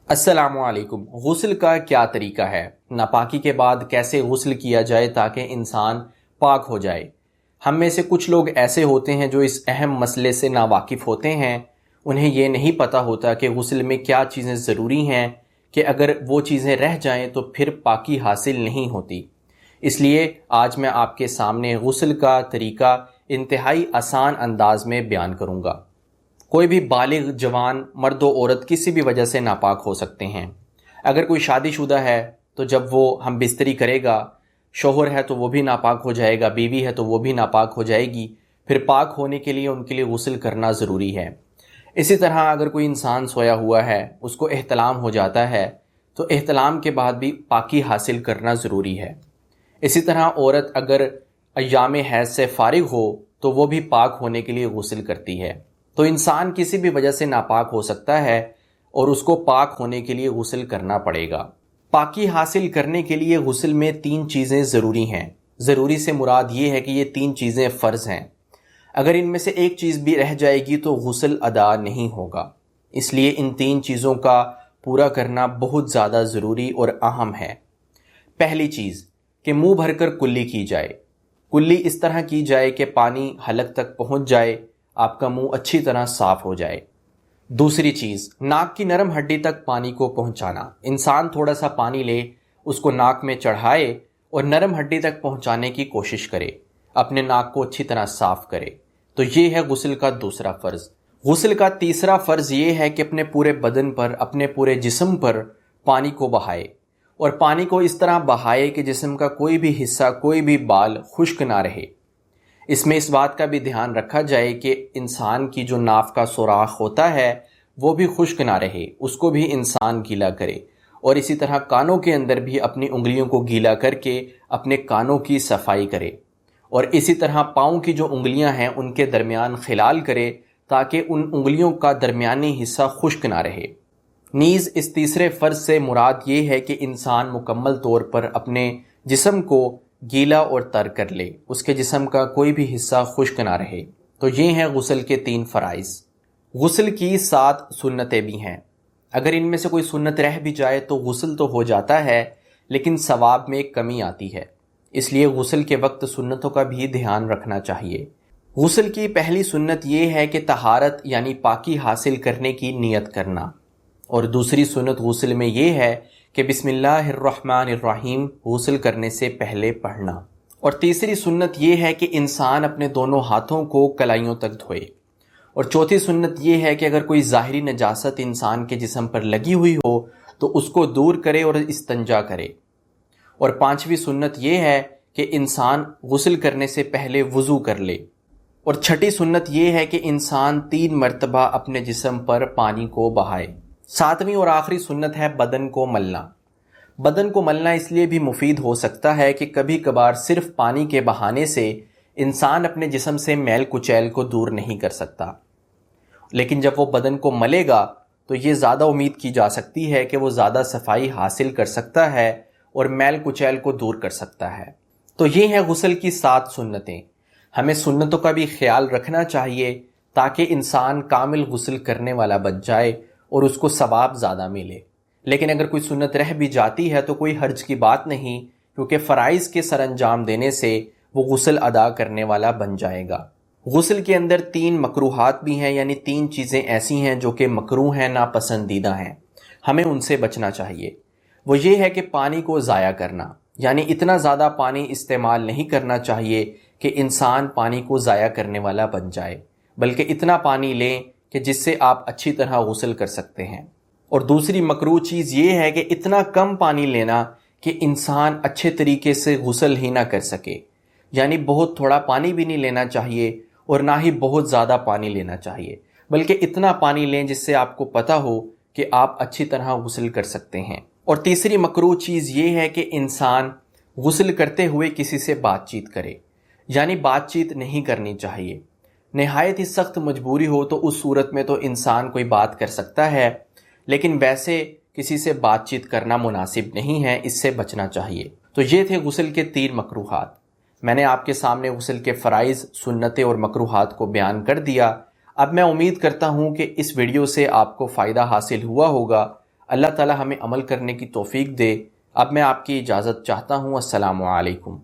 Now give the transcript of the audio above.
السلام علیکم۔ غسل کا کیا طریقہ ہے؟ ناپاکی کے بعد کیسے غسل کیا جائے تاکہ انسان پاک ہو جائے؟ ہم میں سے کچھ لوگ ایسے ہوتے ہیں جو اس اہم مسئلے سے ناواقف ہوتے ہیں۔ انہیں یہ نہیں پتہ ہوتا کہ غسل میں کیا چیزیں ضروری ہیں کہ اگر وہ چیزیں رہ جائیں تو پھر پاکی حاصل نہیں ہوتی۔ اس لیے آج میں آپ کے سامنے غسل کا طریقہ انتہائی آسان انداز میں بیان کروں گا۔ کوئی بھی بالغ جوان مرد و عورت کسی بھی وجہ سے ناپاک ہو سکتے ہیں۔ اگر کوئی شادی شدہ ہے تو جب وہ ہم بستری کرے گا، شوہر ہے تو وہ بھی ناپاک ہو جائے گا، بیوی ہے تو وہ بھی ناپاک ہو جائے گی۔ پھر پاک ہونے کے لیے ان کے لیے غسل کرنا ضروری ہے۔ اسی طرح اگر کوئی انسان سویا ہوا ہے، اس کو احتلام ہو جاتا ہے تو احتلام کے بعد بھی پاکی حاصل کرنا ضروری ہے۔ اسی طرح عورت اگر ایام حیض سے فارغ ہو تو وہ بھی پاک ہونے کے لیے غسل کرتی ہے۔ تو انسان کسی بھی وجہ سے ناپاک ہو سکتا ہے اور اس کو پاک ہونے کے لیے غسل کرنا پڑے گا۔ پاکی حاصل کرنے کے لیے غسل میں 3 چیزیں ضروری ہیں۔ ضروری سے مراد یہ ہے کہ یہ 3 چیزیں فرض ہیں۔ اگر ان میں سے ایک چیز بھی رہ جائے گی تو غسل ادا نہیں ہوگا۔ اس لیے ان 3 چیزوں کا پورا کرنا بہت زیادہ ضروری اور اہم ہے۔ پہلی چیز کہ منہ بھر کر کلی کی جائے۔ کلی اس طرح کی جائے کہ پانی حلق تک پہنچ جائے، آپ کا منہ اچھی طرح صاف ہو جائے۔ دوسری چیز، ناک کی نرم ہڈی تک پانی کو پہنچانا۔ انسان تھوڑا سا پانی لے، اس کو ناک میں چڑھائے اور نرم ہڈی تک پہنچانے کی کوشش کرے، اپنے ناک کو اچھی طرح صاف کرے۔ تو یہ ہے غسل کا دوسرا فرض۔ غسل کا تیسرا فرض یہ ہے کہ اپنے پورے بدن پر، اپنے پورے جسم پر پانی کو بہائے، اور پانی کو اس طرح بہائے کہ جسم کا کوئی بھی حصہ، کوئی بھی بال خشک نہ رہے۔ اس میں اس بات کا بھی دھیان رکھا جائے کہ انسان کی جو ناف کا سوراخ ہوتا ہے وہ بھی خشک نہ رہے، اس کو بھی انسان گیلا کرے، اور اسی طرح کانوں کے اندر بھی اپنی انگلیوں کو گیلا کر کے اپنے کانوں کی صفائی کرے، اور اسی طرح پاؤں کی جو انگلیاں ہیں ان کے درمیان خلال کرے تاکہ ان انگلیوں کا درمیانی حصہ خشک نہ رہے۔ نیز اس تیسرے فرض سے مراد یہ ہے کہ انسان مکمل طور پر اپنے جسم کو گیلا اور تر کر لے، اس کے جسم کا کوئی بھی حصہ خشک نہ رہے۔ تو یہ ہیں غسل کے 3 فرائض۔ غسل کی 7 سنتیں بھی ہیں۔ اگر ان میں سے کوئی سنت رہ بھی جائے تو غسل تو ہو جاتا ہے، لیکن ثواب میں کمی آتی ہے۔ اس لیے غسل کے وقت سنتوں کا بھی دھیان رکھنا چاہیے۔ غسل کی پہلی سنت یہ ہے کہ طہارت یعنی پاکی حاصل کرنے کی نیت کرنا، اور دوسری سنت غسل میں یہ ہے کہ بسم اللہ الرحمن الرحیم غسل کرنے سے پہلے پڑھنا، اور تیسری سنت یہ ہے کہ انسان اپنے دونوں ہاتھوں کو کلائیوں تک دھوئے، اور چوتھی سنت یہ ہے کہ اگر کوئی ظاہری نجاست انسان کے جسم پر لگی ہوئی ہو تو اس کو دور کرے اور استنجا کرے، اور 5ویں سنت یہ ہے کہ انسان غسل کرنے سے پہلے وضو کر لے، اور 6ٹھی سنت یہ ہے کہ انسان 3 مرتبہ اپنے جسم پر پانی کو بہائے۔ 7ویں اور آخری سنت ہے بدن کو ملنا۔ بدن کو ملنا اس لیے بھی مفید ہو سکتا ہے کہ کبھی کبھار صرف پانی کے بہانے سے انسان اپنے جسم سے میل کچیل کو دور نہیں کر سکتا، لیکن جب وہ بدن کو ملے گا تو یہ زیادہ امید کی جا سکتی ہے کہ وہ زیادہ صفائی حاصل کر سکتا ہے اور میل کچیل کو دور کر سکتا ہے۔ تو یہ ہیں غسل کی 7 سنتیں۔ ہمیں سنتوں کا بھی خیال رکھنا چاہیے تاکہ انسان کامل غسل کرنے والا بن جائے اور اس کو ثواب زیادہ ملے۔ لیکن اگر کوئی سنت رہ بھی جاتی ہے تو کوئی حرج کی بات نہیں، کیونکہ فرائض کے سر انجام دینے سے وہ غسل ادا کرنے والا بن جائے گا۔ غسل کے اندر 3 مکروہات بھی ہیں، یعنی 3 چیزیں ایسی ہیں جو کہ مکروہ ہیں، ناپسندیدہ ہیں، ہمیں ان سے بچنا چاہیے۔ وہ یہ ہے کہ پانی کو ضائع کرنا، یعنی اتنا زیادہ پانی استعمال نہیں کرنا چاہیے کہ انسان پانی کو ضائع کرنے والا بن جائے، بلکہ اتنا پانی لیں کہ جس سے آپ اچھی طرح غسل کر سکتے ہیں۔ اور دوسری مکروہ چیز یہ ہے کہ اتنا کم پانی لینا کہ انسان اچھے طریقے سے غسل ہی نہ کر سکے، یعنی بہت تھوڑا پانی بھی نہیں لینا چاہیے اور نہ ہی بہت زیادہ پانی لینا چاہیے، بلکہ اتنا پانی لیں جس سے آپ کو پتہ ہو کہ آپ اچھی طرح غسل کر سکتے ہیں۔ اور تیسری مکروہ چیز یہ ہے کہ انسان غسل کرتے ہوئے کسی سے بات چیت کرے، یعنی بات چیت نہیں کرنی چاہیے۔ نہایت ہی سخت مجبوری ہو تو اس صورت میں تو انسان کوئی بات کر سکتا ہے، لیکن ویسے کسی سے بات چیت کرنا مناسب نہیں ہے، اس سے بچنا چاہیے۔ تو یہ تھے غسل کے 3 مکروہات۔ میں نے آپ کے سامنے غسل کے فرائض، سنتیں اور مکروہات کو بیان کر دیا۔ اب میں امید کرتا ہوں کہ اس ویڈیو سے آپ کو فائدہ حاصل ہوا ہوگا۔ اللہ تعالی ہمیں عمل کرنے کی توفیق دے۔ اب میں آپ کی اجازت چاہتا ہوں۔ السلام علیکم۔